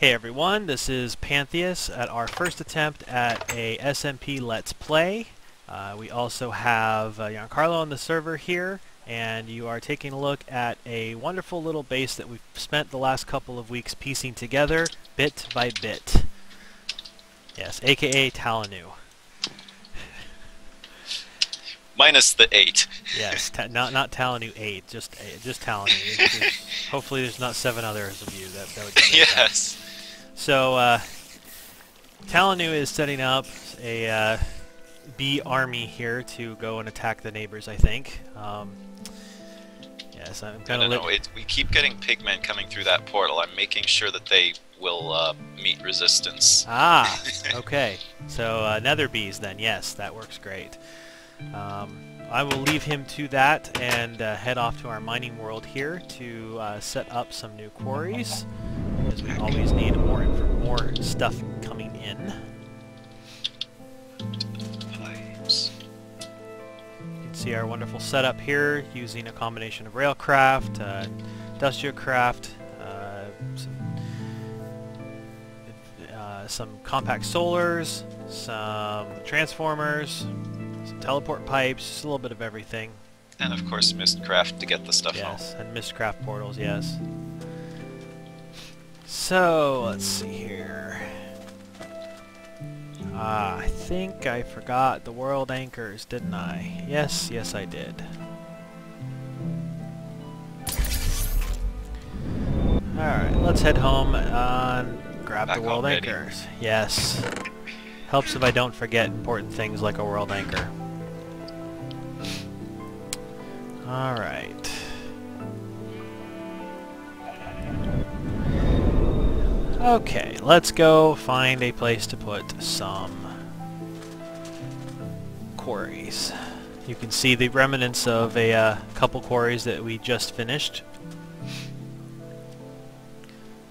Hey everyone, this is Pantheus at our first attempt at a SMP Let's Play. We also have Giancarlo on the server here, and you are taking a look at a wonderful little base that we've spent the last couple of weeks piecing together, bit by bit. Yes, aka Talanu. Minus the 8. Yes, not Talanu 8, just Talanu. Hopefully there's not 7 others of you. That would be really bad. Yes. So, Talanu is setting up a bee army here to go and attack the neighbors, I think. Yes, I'm kind of... No, we keep getting pigmen coming through that portal. I'm making sure that they will meet resistance. Ah, okay. So, nether bees then, yes, that works great. I will leave him to that and head off to our mining world here to set up some new quarries, because we always need more stuff coming in. Pipes. You can see our wonderful setup here using a combination of railcraft, industrialcraft, some compact solars, some transformers, some teleport pipes, just a little bit of everything. And of course Mistcraft to get the stuff home. Yes, and Mistcraft portals, yes. So, let's see here. I think I forgot the world anchors, didn't I? Yes, I did. Alright, let's head home and grab the world anchors. Yes. Helps if I don't forget important things like a world anchor. Alright. Okay, let's go find a place to put some quarries. You can see the remnants of a couple quarries that we just finished.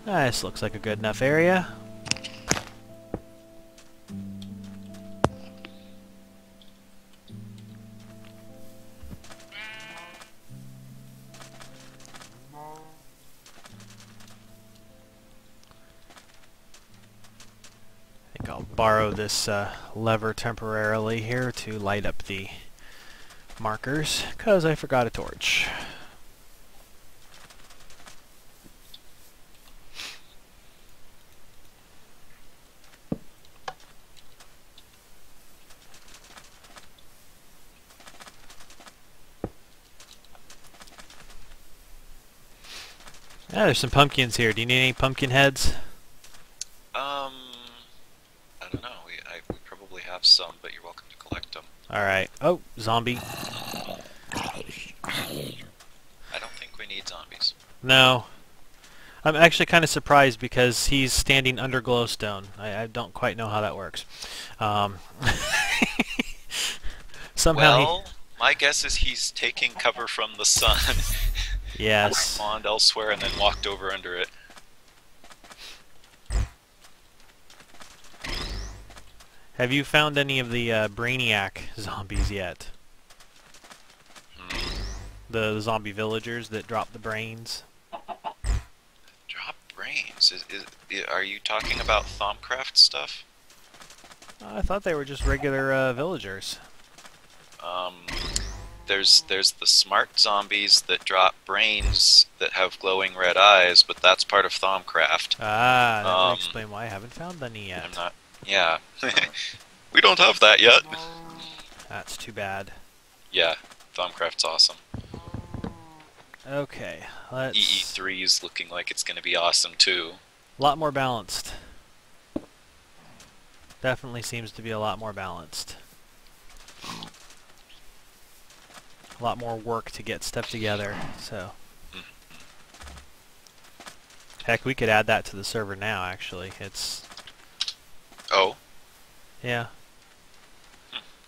This looks like a good enough area. I'll borrow this lever temporarily here to light up the markers, because I forgot a torch. Ah, there's some pumpkins here. Do you need any pumpkin heads? I don't know. We probably have some, but you're welcome to collect them. Alright. Oh, zombie. I don't think we need zombies. No. I'm actually kind of surprised because he's standing under glowstone. I don't quite know how that works. Somehow my guess is he's taking cover from the sun. Yes. Spawned elsewhere and then walked over under it. Have you found any of the Brainiac zombies yet? The zombie villagers that drop the brains? Drop brains? Are you talking about Thaumcraft stuff? I thought they were just regular villagers. There's the smart zombies that drop brains that have glowing red eyes, but that's part of Thaumcraft. Ah, that would explain why I haven't found any yet. I'm not... Yeah. We don't have that yet. That's too bad. Yeah, Thaumcraft's awesome. Okay, let's... EE3's looking like it's going to be awesome too. A lot more balanced. Definitely seems to be a lot more balanced. A lot more work to get stuff together, so... Heck, we could add that to the server now, actually. It's... Oh? Yeah.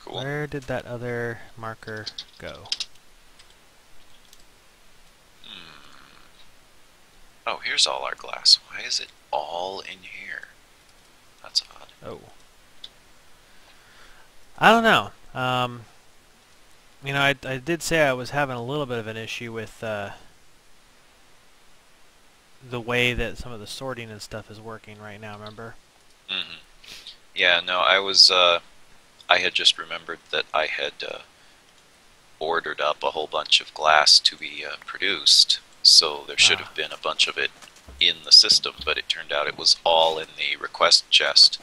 Cool. Where did that other marker go? Oh, here's all our glass. Why is it all in here? That's odd. Oh. I don't know. You know, I did say I was having a little bit of an issue with the way that some of the sorting and stuff is working right now, remember? Hmm. Yeah, no, I had just remembered that I had ordered up a whole bunch of glass to be produced, so there should Ah, have been a bunch of it in the system, but it turned out it was all in the request chest.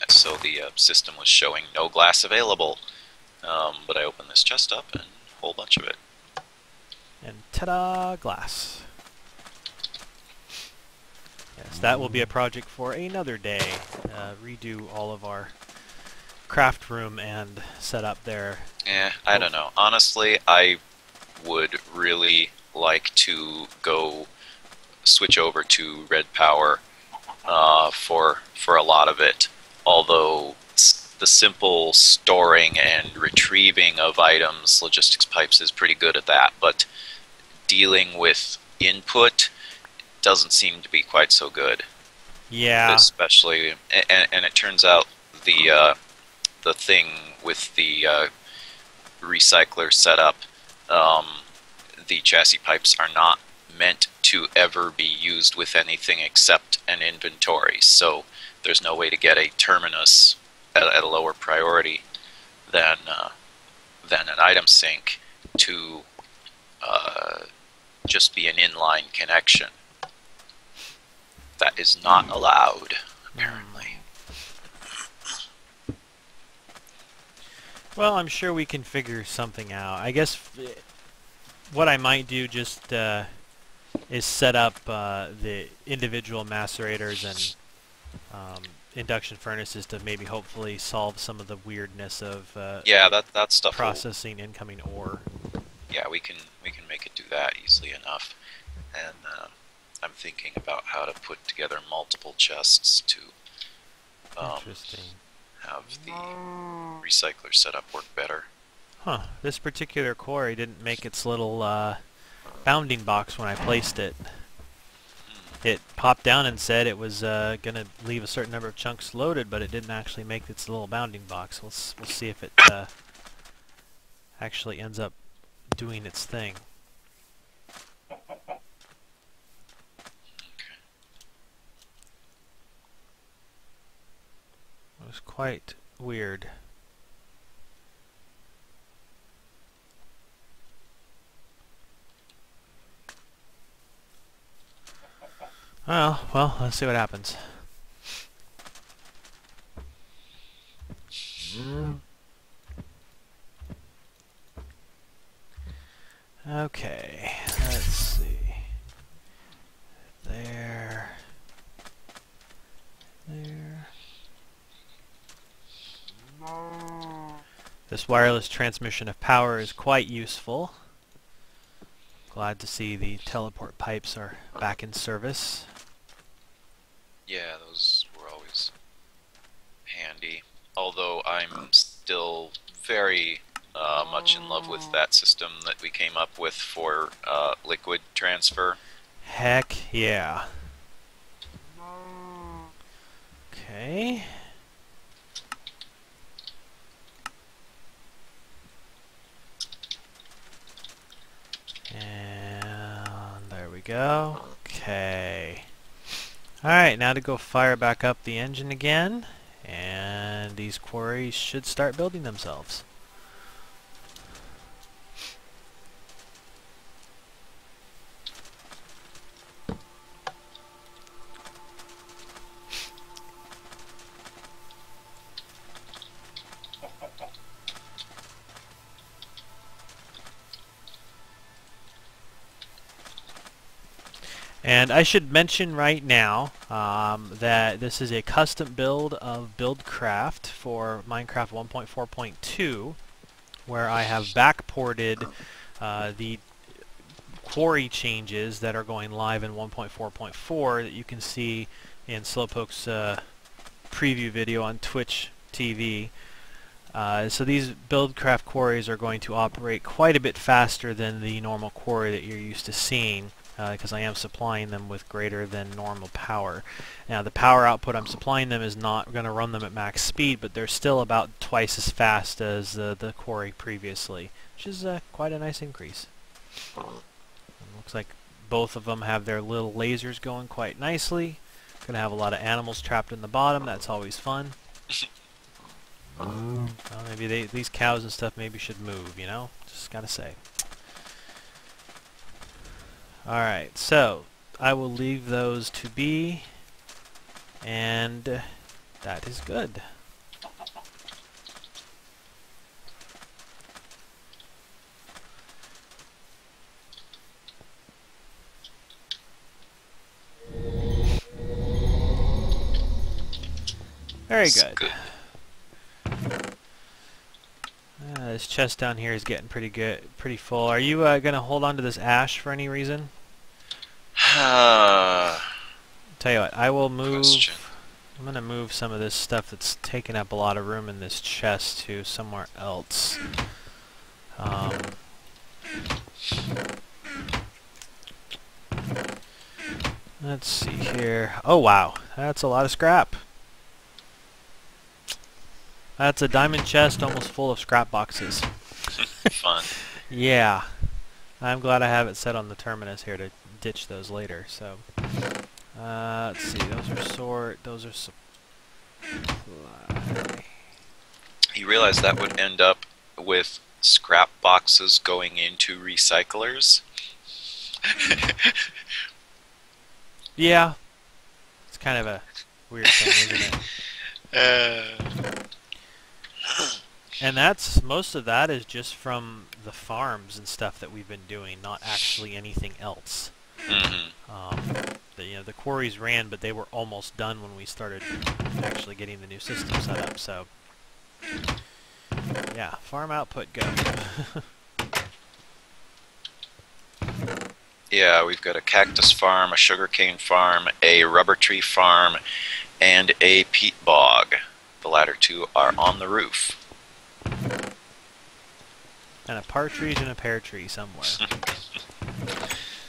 So the system was showing no glass available, but I opened this chest up and a whole bunch of it. and ta-da, glass. Yes, that will be a project for another day. Redo all of our craft room and set up there. I don't know. Honestly, I would really like to go switch over to red power for a lot of it. Although the simple storing and retrieving of items, logistics pipes is pretty good at that, but dealing with input doesn't seem to be quite so good. Yeah. Especially, and it turns out the thing with the recycler setup, um, the chassis pipes are not meant to ever be used with anything except an inventory. So there's no way to get a terminus at a lower priority than an item sink to just be an inline connection. That is not allowed, apparently. Well, I'm sure we can figure something out. I guess what I might do just is set up the individual macerators and induction furnaces to maybe hopefully solve some of the weirdness of Yeah, that stuff processing incoming ore. yeah, we can make it do that easily enough. And I'm thinking about how to put together multiple chests to Interesting. have the recycler setup work better. Huh. This particular quarry didn't make its little bounding box when I placed it. It popped down and said it was going to leave a certain number of chunks loaded, but it didn't actually make its little bounding box. We'll see if it actually ends up doing its thing. It was quite weird. Oh, well, let's see what happens. Okay, let's see. There. This wireless transmission of power is quite useful. Glad to see the teleport pipes are back in service. Yeah, those were always handy. Although I'm still very much in love with that system that we came up with for liquid transfer. Heck yeah. Okay. And there we go. Okay. Alright, now to go fire back up the engine again. And these quarries should start building themselves. And I should mention right now that this is a custom build of BuildCraft for Minecraft 1.4.2, where I have backported the quarry changes that are going live in 1.4.4 that you can see in Slowpoke's preview video on Twitch TV. So these BuildCraft quarries are going to operate quite a bit faster than the normal quarry that you're used to seeing, because I am supplying them with greater than normal power. Now the power output I'm supplying them is not going to run them at max speed, but they're still about twice as fast as the quarry previously, which is quite a nice increase. It looks like both of them have their little lasers going quite nicely. Gonna have a lot of animals trapped in the bottom. That's always fun. Well, maybe these cows and stuff maybe should move, you know? Just gotta say. Alright, so I will leave those to be, and that is good. Very good. This chest down here is getting pretty full. Are you gonna hold on to this ash for any reason? Tell you what, I will move. Question. I'm gonna move some of this stuff that's taking up a lot of room in this chest to somewhere else. Let's see here. Oh wow, that's a lot of scrap. That's a diamond chest almost full of scrap boxes. Fun. Yeah. I'm glad I have it set on the terminus here to ditch those later. So, let's see. Those are sort. Those are supply. You realize that would end up with scrap boxes going into recyclers? Yeah. It's kind of a weird thing, isn't it? And most of that is just from the farms and stuff that we've been doing, not actually anything else. The quarries ran, but they were almost done when we started actually getting the new system set up. So, yeah, farm output go. Yeah, we've got a cactus farm, a sugarcane farm, a rubber tree farm, and a peat bog. The latter two are on the roof. And a partridge and a pear tree somewhere.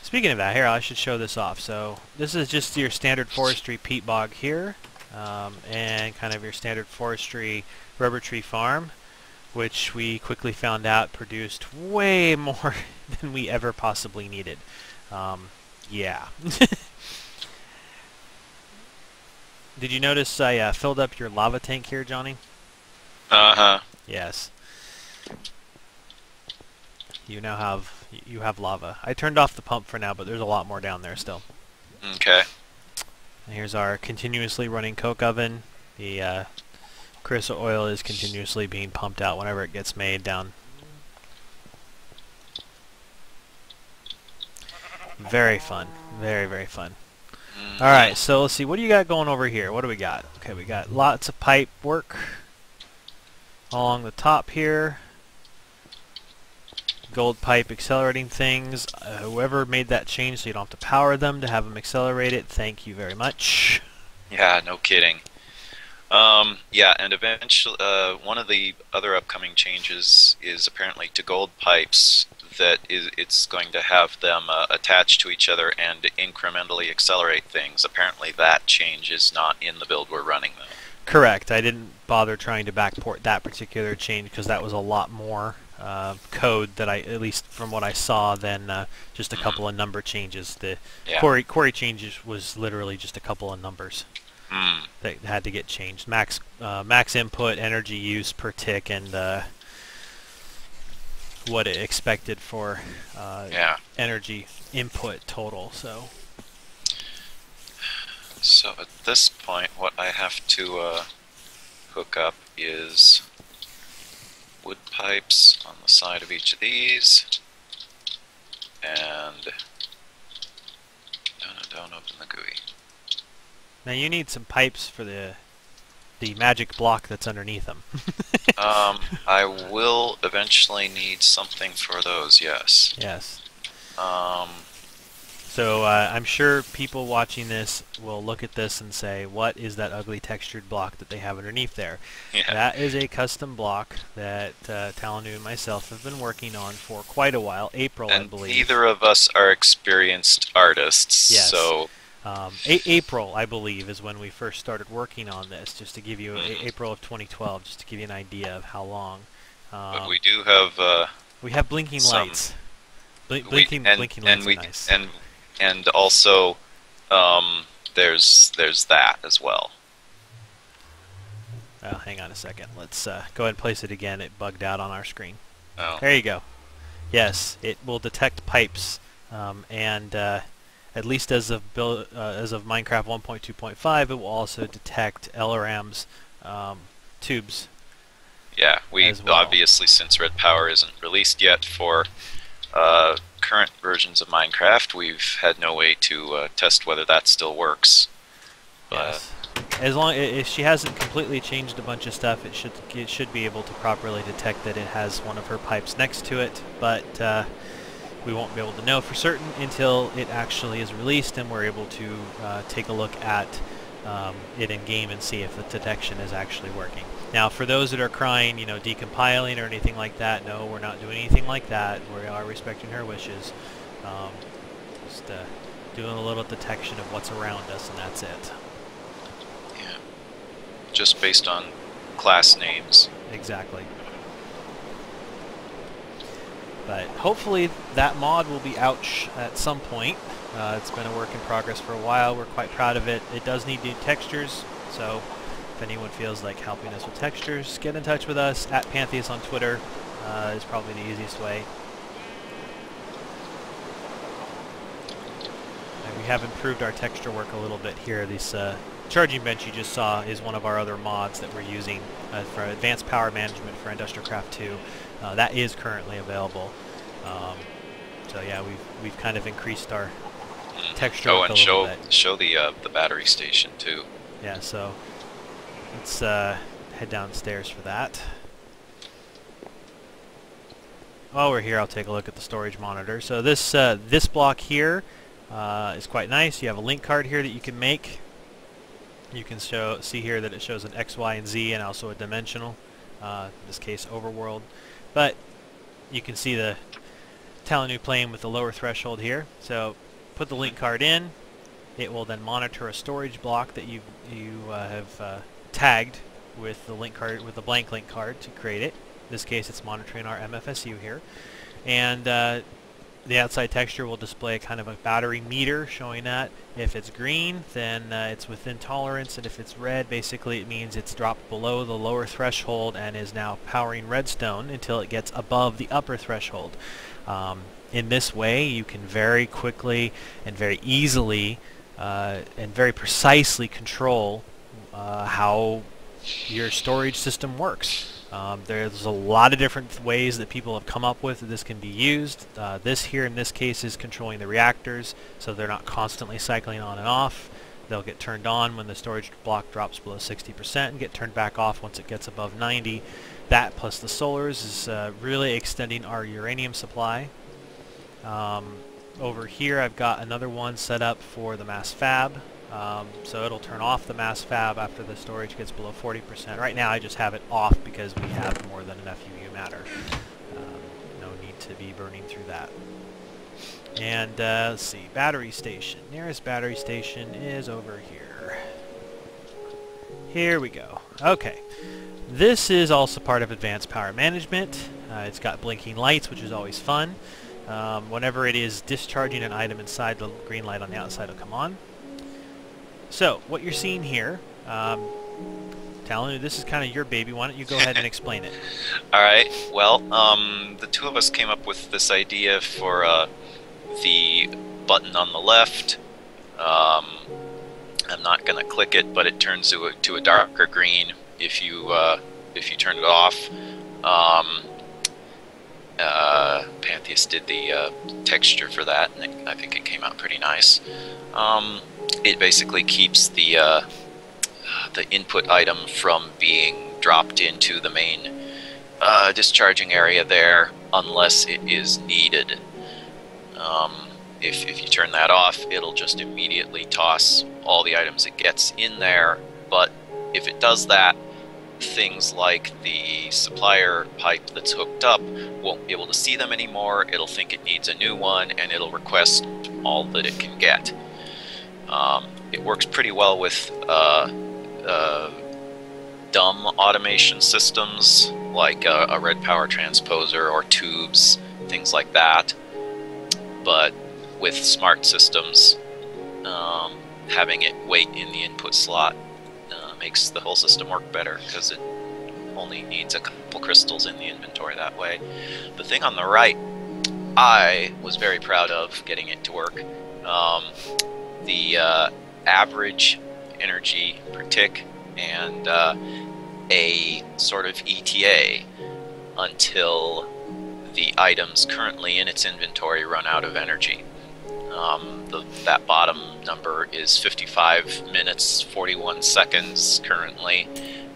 Speaking of that, here, I should show this off. So, this is just your standard forestry peat bog here, and kind of your standard forestry rubber tree farm, which we quickly found out produced way more than we ever possibly needed. Yeah. Did you notice I filled up your lava tank here, Johnny? Uh-huh. Yes. You have lava. I turned off the pump for now, but there's a lot more down there still. Okay. And here's our continuously running coke oven. The crystal oil is continuously being pumped out whenever it gets made down. Very fun. Very, very fun. Alright, so let's see. What do you got going over here? What do we got? Okay, we got lots of pipe work along the top here. Gold pipe accelerating things. Whoever made that change so you don't have to power them to have them accelerate it, thank you very much. Yeah, no kidding. Yeah, and eventually, one of the other upcoming changes is apparently to gold pipes. It's going to have them attached to each other and incrementally accelerate things. Apparently that change is not in the build we're running, though. Correct. I didn't bother trying to backport that particular change because that was a lot more code that at least from what I saw, than just a couple of number changes. The query changes was literally just a couple of numbers that had to get changed. Max input, energy use per tick, and what it expected for energy input total. So at this point, what I have to hook up is wood pipes on the side of each of these, and don't open the GUI. Now you need some pipes for the magic block that's underneath them. I will eventually need something for those, yes. Yes. So I'm sure people watching this will look at this and say, what is that ugly textured block that they have underneath there? Yeah. That is a custom block that Talanu and myself have been working on for quite a while. April, I believe. Neither of us are experienced artists, yes. So... April, I believe, is when we first started working on this, just to give you April of 2012, just to give you an idea of how long. But we do have... we have blinking lights. Blinking lights are nice. And and also there's that as well. Oh, hang on a second. Let's go ahead and place it again. It bugged out on our screen. Oh. There you go. Yes, it will detect pipes, and at least as of Minecraft 1.2.5, it will also detect LRM's tubes. Yeah, we as well. obviously, since Red Power isn't released yet for current versions of Minecraft, we've had no way to test whether that still works. Yes. As long if she hasn't completely changed a bunch of stuff, it should be able to properly detect that it has one of her pipes next to it. But we won't be able to know for certain until it actually is released and we're able to take a look at it in game and see if the detection is actually working. Now, for those that are crying, you know, decompiling or anything like that, no, we're not doing anything like that. We are respecting her wishes. Just doing a little detection of what's around us, and that's it. Yeah, just based on class names. Exactly. But hopefully that mod will be out at some point. It's been a work in progress for a while. We're quite proud of it. It does need new textures, so if anyone feels like helping us with textures, get in touch with us. At Pantheus on Twitter is probably the easiest way. And we have improved our texture work a little bit here. This charging bench you just saw is one of our other mods that we're using for advanced power management for Industrial Craft 2. That is currently available. So yeah, we've kind of increased our texture work a little bit. Show the battery station too. Yeah, so let's head downstairs for that. While we're here, I'll take a look at the storage monitor. So this block here is quite nice. You have a link card here that you can make. You can see here that it shows an X, Y, and Z, and also a dimensional. In this case, overworld. But you can see the Talonu plane with the lower threshold here. So put the link card in. It will then monitor a storage block that you have tagged with the link card, with the blank link card to create it. In this case, it's monitoring our MFSU here, and the outside texture will display a kind of a battery meter showing that if it's green, then it's within tolerance, and if it's red, basically it means it's dropped below the lower threshold and is now powering redstone until it gets above the upper threshold. In this way, you can very quickly and very easily and very precisely control how your storage system works. There's a lot of different ways that people have come up with that this can be used. This here in this case is controlling the reactors, so they're not constantly cycling on and off. They'll get turned on when the storage block drops below 60% and get turned back off once it gets above 90. That plus the solars is really extending our uranium supply. Over here I've got another one set up for the mass fab. So it'll turn off the mass fab after the storage gets below 40%. Right now I just have it off because we have more than enough UU matter. No need to be burning through that. And let's see, battery station. Nearest battery station is over here. Here we go. Okay. This is also part of advanced power management. It's got blinking lights, which is always fun. Whenever it is discharging an item inside, the green light on the outside will come on. So, what you're seeing here, Talon, this is kind of your baby. Why don't you go ahead and explain it? Alright, well, the two of us came up with this idea for the button on the left. I'm not going to click it, but it turns to a darker green if you turn it off. Pantheus did the texture for that, and I think it came out pretty nice. It basically keeps the input item from being dropped into the main discharging area there unless it is needed. If you turn that off, it'll just immediately toss all the items it gets in there, but if it does that, things like the supplier pipe that's hooked up won't be able to see them anymore. It'll think it needs a new one, and it'll request all that it can get. It works pretty well with dumb automation systems like a red power transposer or tubes, things like that. But with smart systems, having it wait in the input slot makes the whole system work better, because it only needs a couple crystals in the inventory that way. The thing on the right, I was very proud of getting it to work. The average energy per tick and a sort of ETA until the items currently in its inventory run out of energy. That bottom number is 55 minutes 41 seconds currently,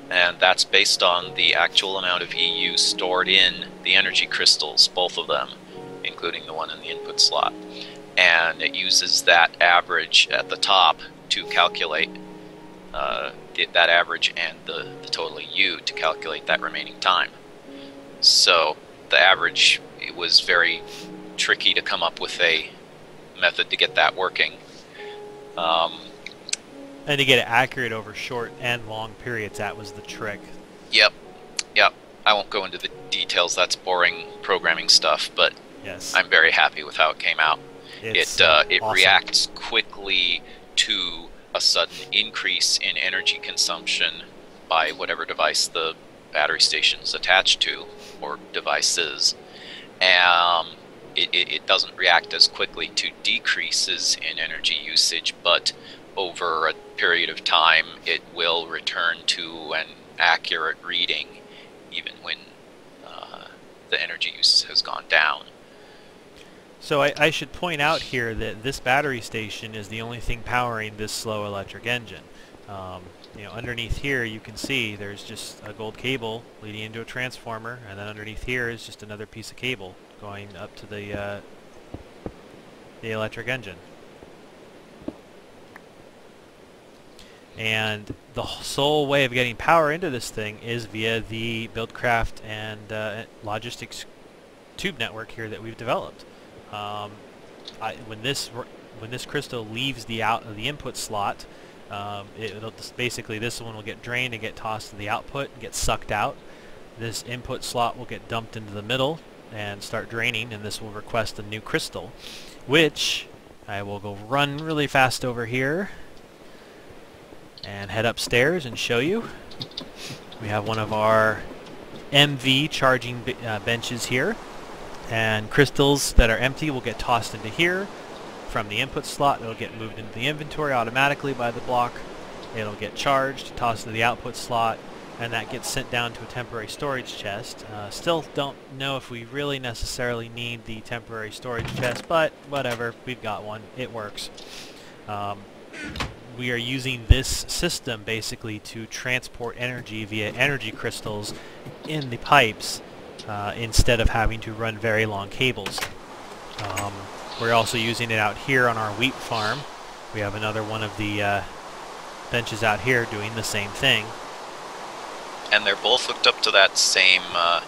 and that's based on the actual amount of EU stored in the energy crystals, both of them, including the one in the input slot. And it uses that average at the top to calculate that average and the total EU to calculate that remaining time. So the average, it was very tricky to come up with a method to get that working. And to get it accurate over short and long periods, that was the trick. Yep. I won't go into the details, that's boring programming stuff, but yes, I'm very happy with how it came out. It awesome. Reacts quickly to a sudden increase in energy consumption by whatever device the battery station is attached to, or devices. It doesn't react as quickly to decreases in energy usage, but over a period of time it will return to an accurate reading even when the energy use has gone down. So I should point out here that this battery station is the only thing powering this slow electric engine. You know, underneath here you can see there's just a gold cable leading into a transformer, and then underneath here is just another piece of cable going up to the electric engine. And the sole way of getting power into this thing is via the BuildCraft and logistics tube network here that we've developed. When this crystal leaves the input slot, it'll just basically, this one will get drained and get tossed to the output and get sucked out. This input slot will get dumped into the middle and start draining, and this will request a new crystal, which I will go run really fast over here and head upstairs and show you. We have one of our MV charging benches here, and crystals that are empty will get tossed into here from the input slot. It'll get moved into the inventory automatically by the block. It'll get charged, tossed to the output slot, and that gets sent down to a temporary storage chest. Still don't know if we really necessarily need the temporary storage chest, but whatever, we've got one. It works. We are using this system basically to transport energy via energy crystals in the pipes instead of having to run very long cables. We're also using it out here on our wheat farm. We have another one of the benches out here doing the same thing. And they're both hooked up to that same,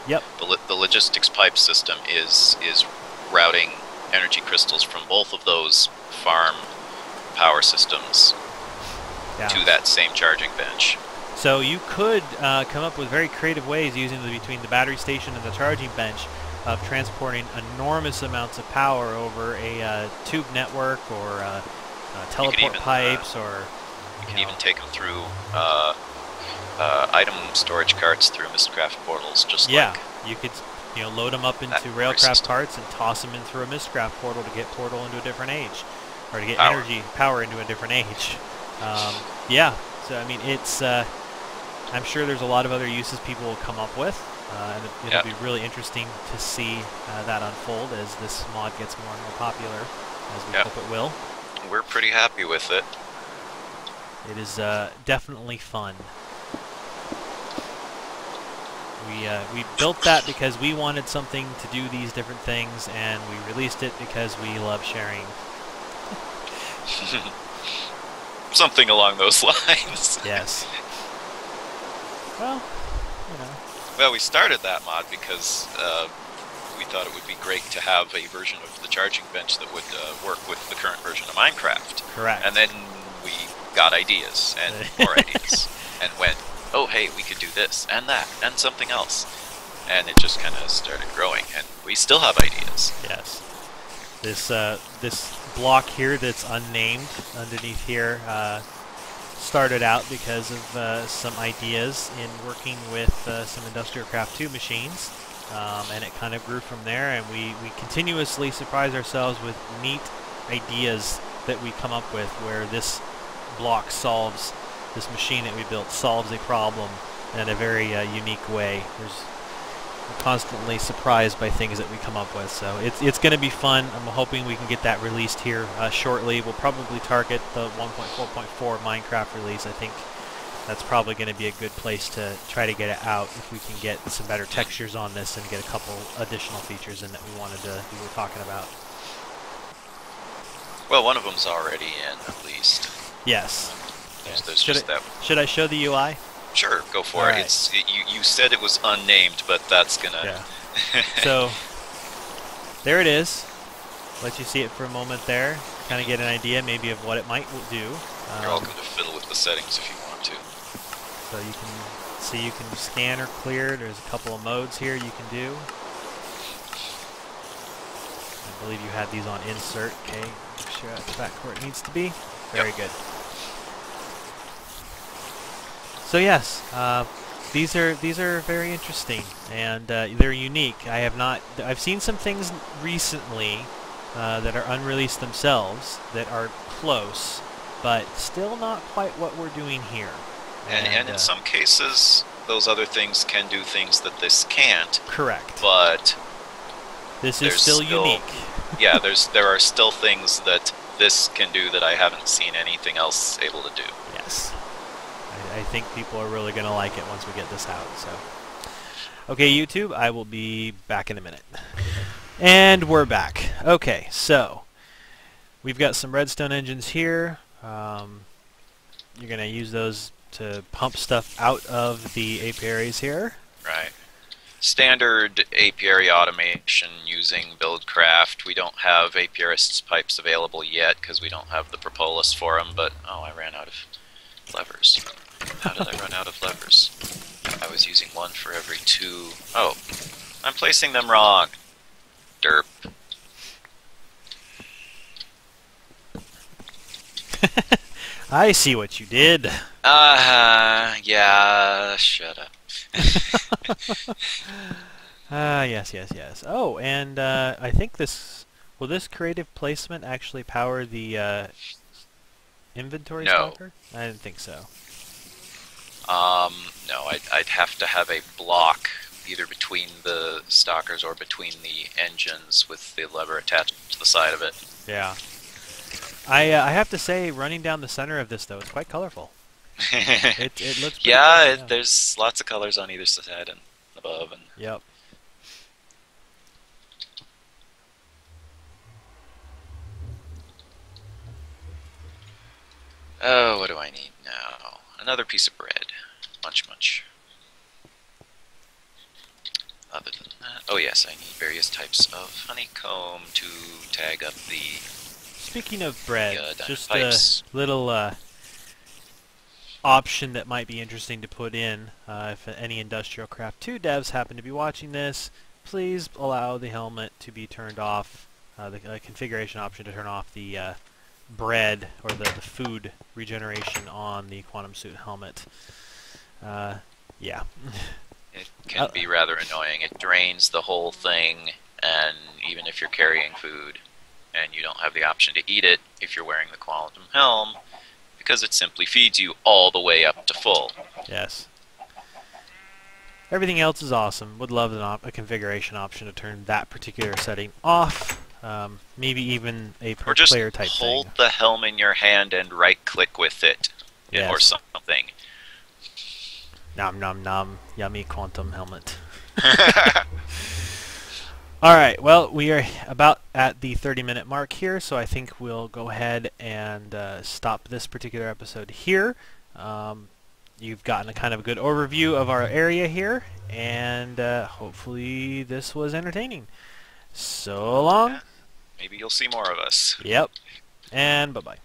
yep. The logistics pipe system is routing energy crystals from both of those farm power systems to that same charging bench. So you could come up with very creative ways using between the battery station and the charging bench of transporting enormous amounts of power over a tube network or teleport pipes, or you can even take them through item storage carts through Mistcraft portals, just like you could load them up into Railcraft carts and toss them in through a Mistcraft portal to get portal into a different age, or to get power into a different age. Yeah, so I mean, it's I'm sure there's a lot of other uses people will come up with, and it'll be really interesting to see that unfold as this mod gets more and more popular, as we hope it will. We're pretty happy with it. It is definitely fun. We built that because we wanted something to do these different things, and we released it because we love sharing. Something along those lines. Yes. Well, Well, we started that mod because we thought it would be great to have a version of the charging bench that would work with the current version of Minecraft. Correct. And then we got ideas and more ideas and went, oh, hey, we could do this and that and something else. And it just kind of started growing, and we still have ideas. Yes. This block here that's unnamed underneath here started out because of some ideas in working with some Industrial Craft 2 machines, and it kind of grew from there, and we continuously surprise ourselves with neat ideas that we come up with where this block solves, this machine that we built solves a problem in a very unique way. We're constantly surprised by things that we come up with, so it's going to be fun. I'm hoping we can get that released here shortly. We'll probably target the 1.4.4 Minecraft release. I think that's probably going to be a good place to try to get it out if we can get some better textures on this and get a couple additional features in that we were talking about. Well, one of them's already in, at least. Yes. There's just that. Should I show the UI? Sure, go for All it. right. You said it was unnamed, but that's gonna. Yeah. So there it is. Let you see it for a moment there. Kind of get an idea maybe of what it might do. You're welcome to fiddle with the settings if you want to. So you can see you can scan or clear. There's a couple of modes here you can do. I believe you had these on insert. Okay, make sure that's back where it needs to be. Very good. So yes, these are very interesting, and they're unique. I've seen some things recently that are unreleased themselves that are close, but still not quite what we're doing here. And in some cases, those other things can do things that this can't. Correct. But this is still unique. Yeah, there are still things that this can do that I haven't seen anything else able to do. Yes. I think people are really going to like it once we get this out. So, okay, YouTube, I will be back in a minute. And we're back. Okay, so we've got some redstone engines here. You're going to use those to pump stuff out of the apiaries here. Right. Standard apiary automation using BuildCraft. We don't have apiarist's pipes available yet because we don't have the propolis for them, but oh, I ran out of levers. How did I run out of levers? I was using one for every two. Oh, I'm placing them wrong. Derp. I see what you did. Yeah, shut up. Yes. Oh, and I think will this creative placement actually power the inventory stalker? I didn't think so. No, I'd have to have a block either between the stalkers or between the engines with the lever attached to the side of it. Yeah. I have to say, running down the center of this, though, it's quite colorful. It looks pretty yeah, cool, there's lots of colors on either side and above. And yep. oh, what do I need now? Another piece of bread. Munch. Other than that, oh yes, I need various types of honeycomb to tag up the. Speaking of bread, just pipes. a little option that might be interesting to put in if any Industrial Craft 2 devs happen to be watching this. Please allow the helmet to be turned off. The configuration option to turn off the bread or the food regeneration on the Quantum Suit helmet. Yeah. It can be rather annoying. It drains the whole thing, and even if you're carrying food, and you don't have the option to eat it if you're wearing the Quantum Helm, because it simply feeds you all the way up to full. Yes. Everything else is awesome. Would love a configuration option to turn that particular setting off. Maybe even a per player type thing. Or just hold the helm in your hand and right-click with it, yes. Or something. Nom nom nom. Yummy Quantum helmet. Alright, well, we are about at the 30-minute mark here, so I think we'll go ahead and stop this particular episode here. You've gotten a kind of a good overview of our area here, and hopefully this was entertaining. So long. Maybe you'll see more of us. Yep. And bye-bye.